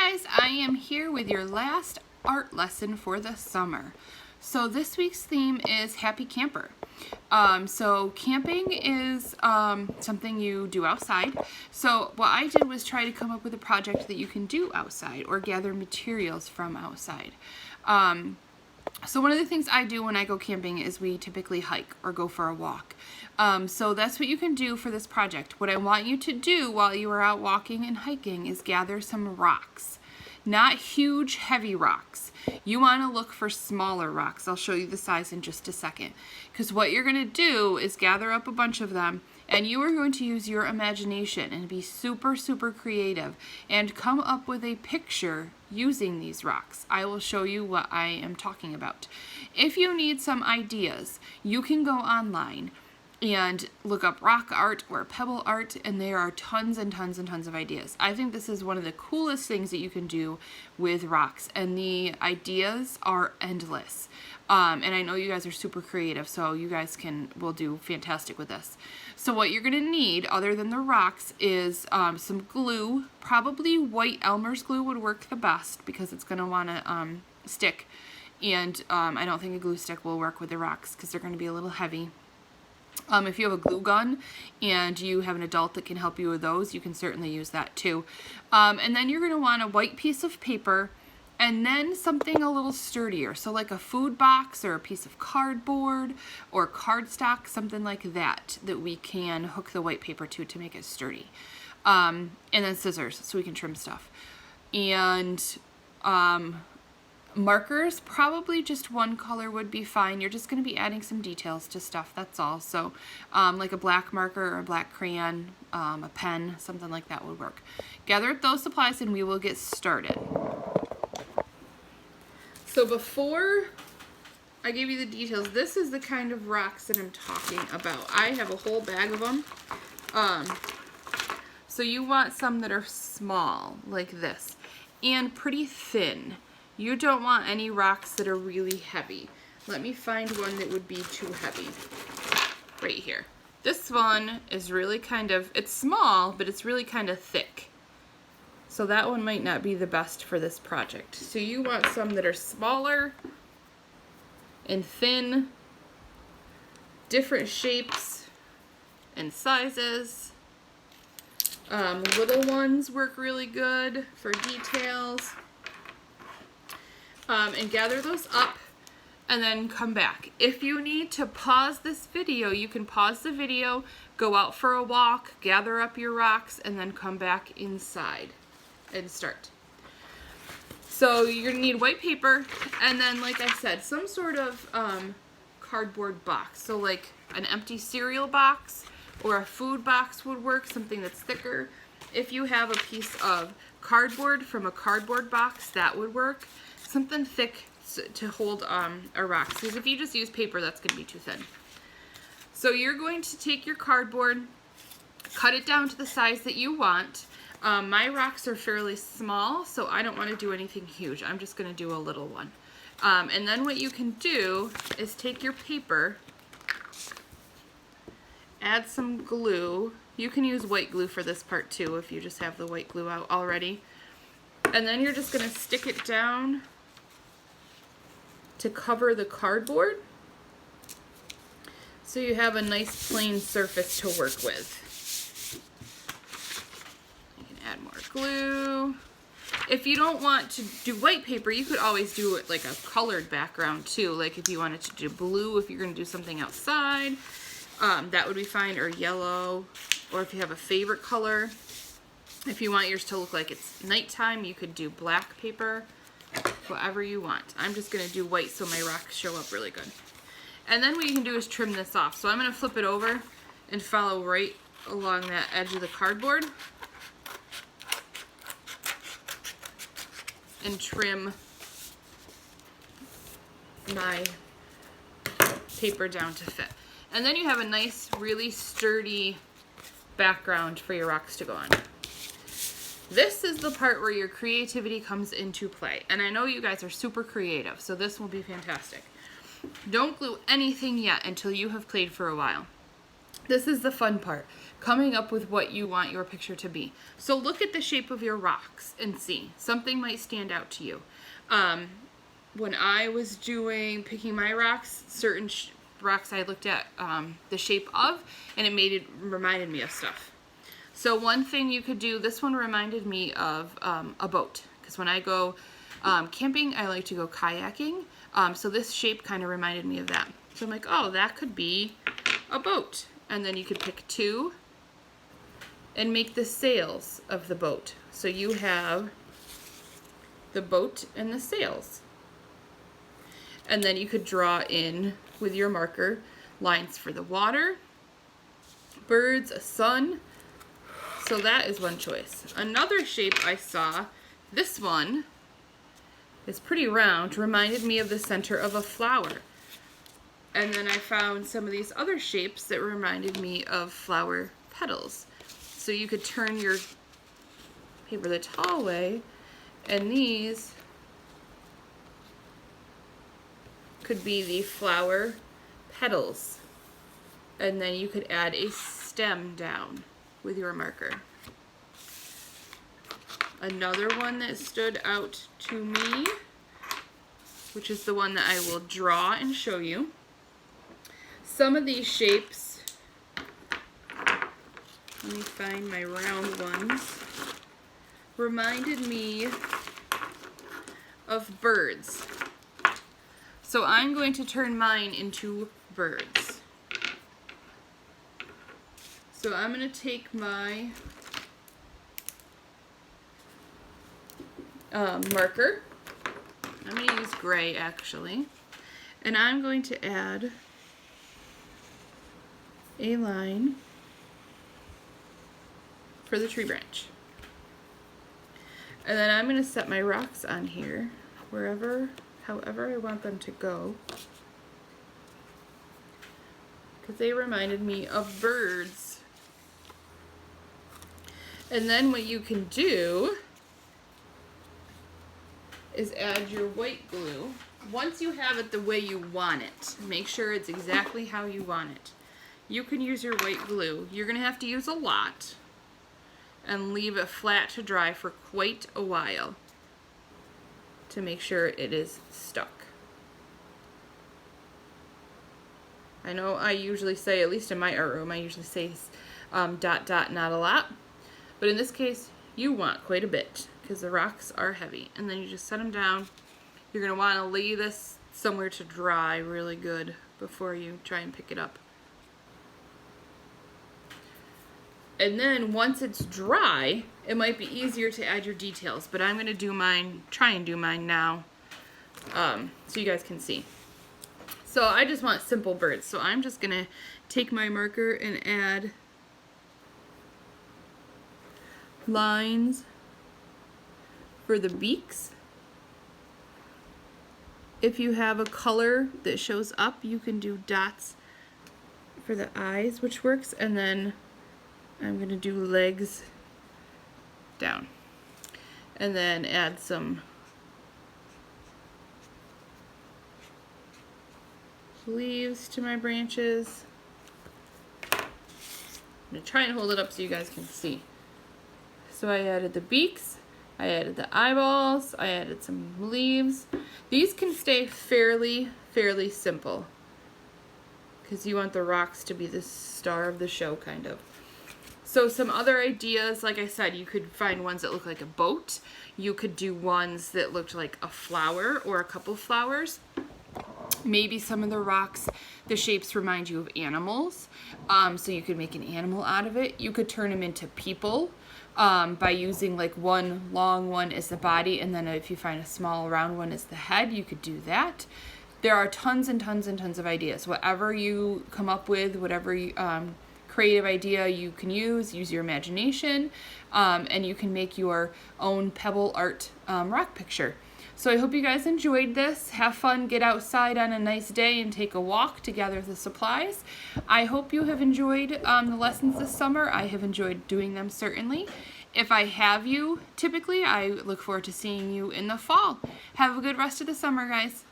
guys, I am here with your last art lesson for the summer. So this week's theme is Happy Camper. So camping is something you do outside. So what I did was try to come up with a project that you can do outside or gather materials from outside. So one of the things I do when I go camping is we typically hike or go for a walk. So that's what you can do for this project. What I want you to do while you are out walking and hiking is gather some rocks. Not huge, heavy rocks. You want to look for smaller rocks. I'll show you the size in just a second. Because what you're going to do is gather up a bunch of them, and you are going to use your imagination and be super, super creative and come up with a picture using these rocks. I will show you what I am talking about. If you need some ideas, you can go online and look up rock art or pebble art, and there are tons and tons and tons of ideas. I think this is one of the coolest things that you can do with rocks, and the ideas are endless. And I know you guys are super creative, so you guys will do fantastic with this. So what you're gonna need, other than the rocks, is some glue. Probably white Elmer's glue would work the best because it's gonna wanna stick. And I don't think a glue stick will work with the rocks because they're gonna be a little heavy. If you have a glue gun and you have an adult that can help you with those, you can certainly use that too. And then you're going to want a white piece of paper and then something a little sturdier. So like a food box or a piece of cardboard or cardstock, something like that we can hook the white paper to make it sturdy. And then scissors so we can trim stuff. And markers, probably just one color would be fine. You're just going to be adding some details to stuff, that's all. So like a black marker or a black crayon, a pen, something like that would work. Gather up those supplies and we will get started. So before I give you the details, this is the kind of rocks that I'm talking about. I have a whole bag of them. So you want some that are small, like this, and pretty thin. You don't want any rocks that are really heavy. Let me find one that would be too heavy. Right here. This one is really it's small, but it's really kind of thick. So that one might not be the best for this project. So you want some that are smaller and thin, different shapes and sizes. Little ones work really good for details. And gather those up and then come back. If you need to pause this video, you can pause the video, go out for a walk, gather up your rocks, and then come back inside and start. So you're gonna need white paper and then, like I said, some sort of cardboard box. So like an empty cereal box or a food box would work, something that's thicker. If you have a piece of cardboard from a cardboard box, that would work. Something thick to hold a rock, because if you just use paper, that's going to be too thin. So you're going to take your cardboard, cut it down to the size that you want. My rocks are fairly small, so I don't want to do anything huge. I'm just going to do a little one. And then what you can do is take your paper, add some glue. You can use white glue for this part too if you just have the white glue out already. And then you're just going to stick it down to cover the cardboard so you have a nice plain surface to work with. You can add more glue. If you don't want to do white paper, you could always do it like a colored background too, like if you wanted to do blue, if you're going to do something outside, that would be fine, or yellow, or if you have a favorite color. If you want yours to look like it's nighttime, you could do black paper. Whatever you want. I'm just going to do white so my rocks show up really good. And then what you can do is trim this off. So I'm going to flip it over and follow right along that edge of the cardboard and trim my paper down to fit. And then you have a nice, really sturdy background for your rocks to go on. This is the part where your creativity comes into play. And I know you guys are super creative, so this will be fantastic. Don't glue anything yet until you have played for a while. This is the fun part. coming up with what you want your picture to be. So look at the shape of your rocks and see. Something might stand out to you. When I was picking my rocks, certain rocks I looked at the shape of, and it reminded me of stuff. So one thing you could do, this one reminded me of a boat, because when I go camping, I like to go kayaking. So this shape kind of reminded me of that. So I'm like, oh, that could be a boat. And then you could pick two and make the sails of the boat. So you have the boat and the sails. And then you could draw in with your marker lines for the water, birds, a sun. So that is one choice. Another shape I saw, this one is pretty round, reminded me of the center of a flower. And then I found some of these other shapes that reminded me of flower petals. So you could turn your paper the tall way, and these could be the flower petals. And then you could add a stem down with your marker. Another one that stood out to me, which is the one that I will draw and show you. Some of these shapes, let me find my round ones, reminded me of birds. So I'm going to turn mine into birds. So I'm going to take my marker. I'm going to use gray actually. And I'm going to add a line for the tree branch. And then I'm going to set my rocks on here, however I want them to go, because they reminded me of birds. And then what you can do is add your white glue. Once you have it the way you want it, make sure it's exactly how you want it. You can use your white glue. You're going to have to use a lot and leave it flat to dry for quite a while to make sure it is stuck. I know I usually say, at least in my art room, I usually say dot dot, not a lot. But in this case, you want quite a bit because the rocks are heavy. And then you just set them down. You're going to want to lay this somewhere to dry really good before you try and pick it up. And then once it's dry, it might be easier to add your details, but I'm going to try and do mine now, so you guys can see. So I just want simple birds. So I'm just going to take my marker and add lines for the beaks. If you have a color that shows up, you can do dots for the eyes, which works. And then I'm going to do legs down. And then add some leaves to my branches. I'm going to try and hold it up so you guys can see. So I added the beaks, I added the eyeballs, I added some leaves. These can stay fairly simple because you want the rocks to be the star of the show, kind of. So some other ideas, like I said, you could find ones that look like a boat. You could do ones that looked like a flower or a couple flowers. Maybe some of the rocks, the shapes remind you of animals. So you could make an animal out of it. You could turn them into people by using like one long one as the body, and then if you find a small round one as the head, you could do that. There are tons and tons and tons of ideas. Whatever you come up with, whatever creative idea you can use your imagination, and you can make your own pebble art rock picture. So I hope you guys enjoyed this. Have fun, get outside on a nice day and take a walk to gather the supplies. I hope you have enjoyed the lessons this summer. I have enjoyed doing them, certainly. If I have you, typically, I look forward to seeing you in the fall. Have a good rest of the summer, guys.